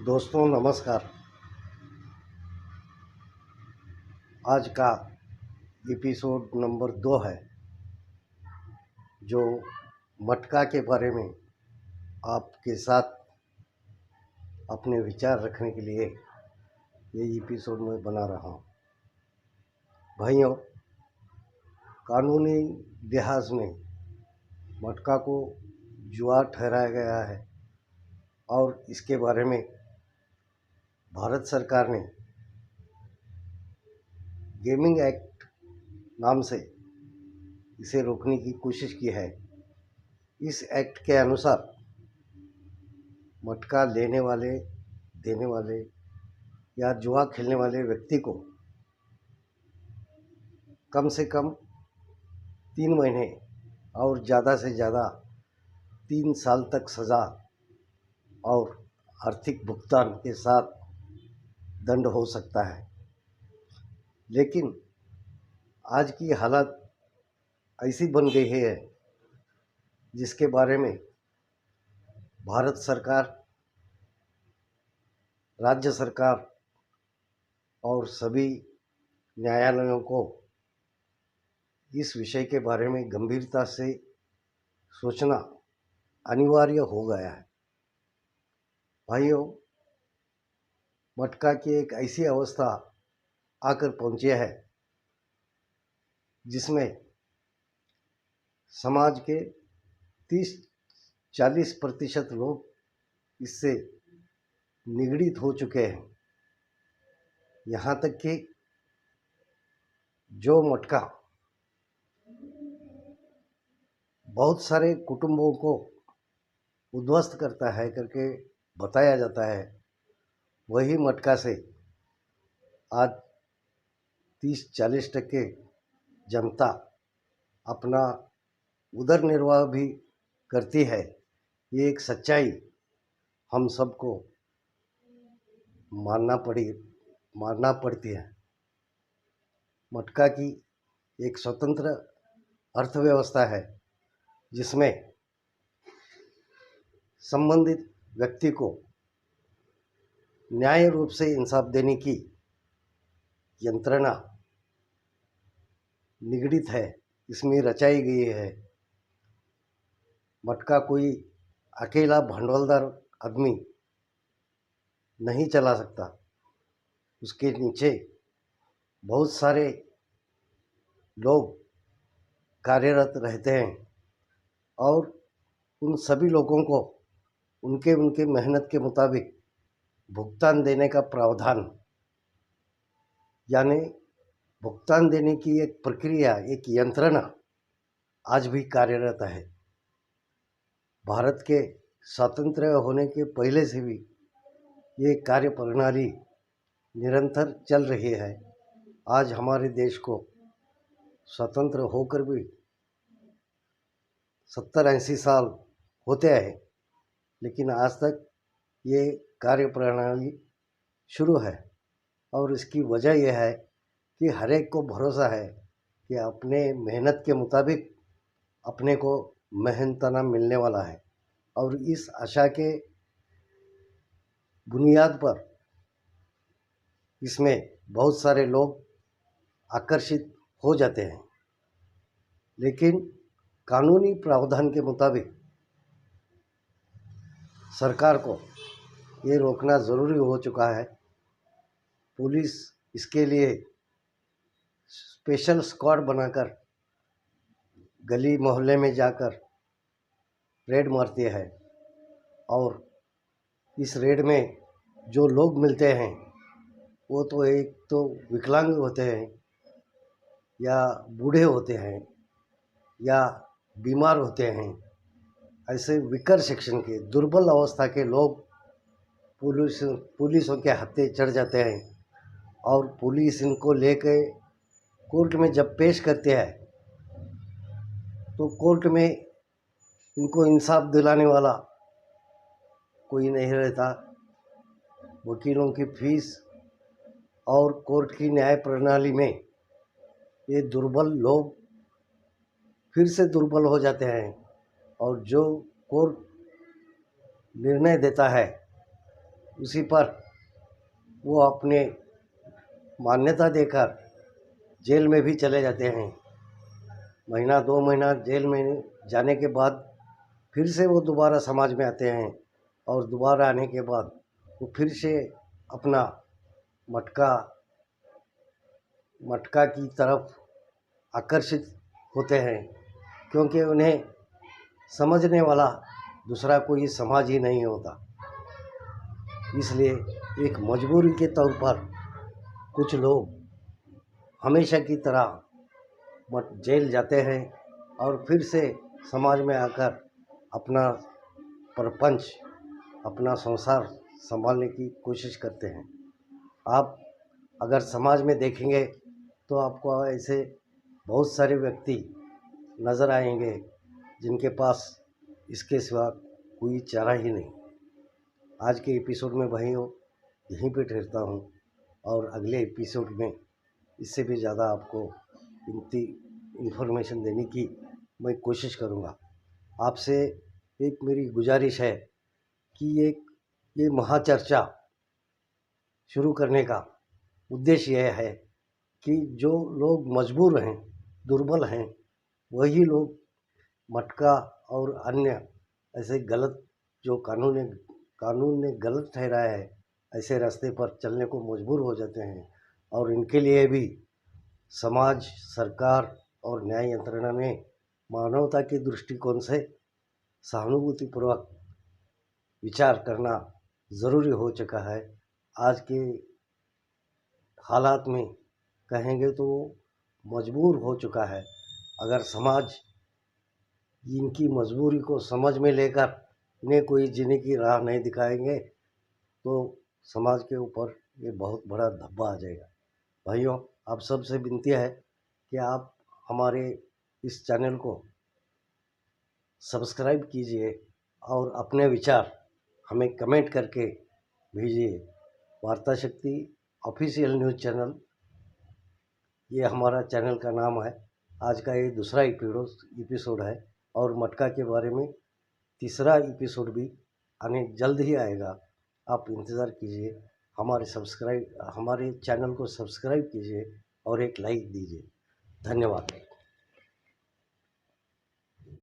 दोस्तों नमस्कार। आज का एपिसोड नंबर 2 है, जो मटका के बारे में आपके साथ अपने विचार रखने के लिए ये एपिसोड मैं बना रहा हूँ। भाइयों, कानूनी लिहाज में मटका को जुआ ठहराया गया है और इसके बारे में भारत सरकार ने गेमिंग एक्ट नाम से इसे रोकने की कोशिश की है। इस एक्ट के अनुसार मटका लेने वाले, देने वाले या जुआ खेलने वाले व्यक्ति को कम से कम 3 महीने और ज़्यादा से ज़्यादा 3 साल तक सज़ा और आर्थिक भुगतान के साथ दंड हो सकता है। लेकिन आज की हालत ऐसी बन गई है जिसके बारे में भारत सरकार, राज्य सरकार और सभी न्यायालयों को इस विषय के बारे में गंभीरता से सोचना अनिवार्य हो गया है। भाइयों, मटका की एक ऐसी अवस्था आकर पहुंची है जिसमें समाज के 30-40% लोग इससे निगड़ित हो चुके हैं। यहाँ तक कि जो मटका बहुत सारे कुटुंबों को उद्ध्वस्त करता है करके बताया जाता है, वही मटका से आज 30-40% जनता अपना उदर निर्वाह भी करती है। ये एक सच्चाई हम सबको मानना पड़ती है। मटका की एक स्वतंत्र अर्थव्यवस्था है जिसमें संबंधित व्यक्ति को न्याय रूप से इंसाफ देने की यंत्रणा निगड़ित है, इसमें रचाई गई है। मटका कोई अकेला भंडोलदार आदमी नहीं चला सकता, उसके नीचे बहुत सारे लोग कार्यरत रहते हैं और उन सभी लोगों को उनके मेहनत के मुताबिक भुगतान देने का प्रावधान, यानी भुगतान देने की एक प्रक्रिया, एक यंत्रणा आज भी कार्यरत है। भारत के स्वतंत्र होने के पहले से भी ये कार्य प्रणाली निरंतर चल रही है। आज हमारे देश को स्वतंत्र होकर भी 70-80 साल होते हैं, लेकिन आज तक ये कार्य प्रणाली शुरू है। और इसकी वजह यह है कि हर एक को भरोसा है कि अपने मेहनत के मुताबिक अपने को मेहनताना मिलने वाला है, और इस आशा के बुनियाद पर इसमें बहुत सारे लोग आकर्षित हो जाते हैं। लेकिन कानूनी प्रावधान के मुताबिक सरकार को ये रोकना ज़रूरी हो चुका है। पुलिस इसके लिए स्पेशल स्क्वाड बनाकर गली मोहल्ले में जाकर रेड मारती है, और इस रेड में जो लोग मिलते हैं वो तो एक तो विकलांग होते हैं, या बूढ़े होते हैं, या बीमार होते हैं। ऐसे विकर सेक्शन के, दुर्बल अवस्था के लोग पुलिसों के हत्थे चढ़ जाते हैं, और पुलिस इनको लेके कोर्ट में जब पेश करते हैं तो कोर्ट में इनको इंसाफ दिलाने वाला कोई नहीं रहता। वकीलों की फीस और कोर्ट की न्याय प्रणाली में ये दुर्बल लोग फिर से दुर्बल हो जाते हैं, और जो कोर्ट निर्णय देता है उसी पर वो अपने मान्यता देकर जेल में भी चले जाते हैं। महीना 2 महीना जेल में जाने के बाद फिर से वो दोबारा समाज में आते हैं और दोबारा आने के बाद वो फिर से अपना मटका की तरफ आकर्षित होते हैं, क्योंकि उन्हें समझने वाला दूसरा कोई समाज ही नहीं होता। इसलिए एक मजबूरी के तौर पर कुछ लोग हमेशा की तरह जेल जाते हैं और फिर से समाज में आकर अपना प्रपंच, अपना संसार संभालने की कोशिश करते हैं। आप अगर समाज में देखेंगे तो आपको ऐसे बहुत सारे व्यक्ति नज़र आएंगे जिनके पास इसके सिवा कोई चारा ही नहीं। आज के एपिसोड में भाइयों यहीं पे ठहरता हूँ और अगले एपिसोड में इससे भी ज़्यादा आपको इन्फॉर्मेशन देने की मैं कोशिश करूँगा। आपसे एक मेरी गुजारिश है कि ये महाचर्चा शुरू करने का उद्देश्य यह है कि जो लोग मजबूर हैं, दुर्बल हैं, वही लोग मटका और अन्य ऐसे गलत जो कानून ने गलत ठहराया है, ऐसे रास्ते पर चलने को मजबूर हो जाते हैं। और इनके लिए भी समाज, सरकार और न्याय यंत्रणा में मानवता के दृष्टिकोण से सहानुभूतिपूर्वक विचार करना ज़रूरी हो चुका है। आज के हालात में कहेंगे तो मजबूर हो चुका है। अगर समाज इनकी मजबूरी को समझ में लेकर इन्हें कोई जीने की राह नहीं दिखाएंगे तो समाज के ऊपर ये बहुत बड़ा धब्बा आ जाएगा। भाइयों, आप सबसे विनती है कि आप हमारे इस चैनल को सब्सक्राइब कीजिए और अपने विचार हमें कमेंट करके भेजिए। वार्ता शक्ति ऑफिशियल न्यूज़ चैनल, ये हमारा चैनल का नाम है। आज का ये दूसरा एपिसोड है और मटका के बारे में तीसरा एपिसोड भी आने जल्द ही आएगा। आप इंतज़ार कीजिए। हमारे चैनल को सब्सक्राइब कीजिए और एक लाइक दीजिए। धन्यवाद।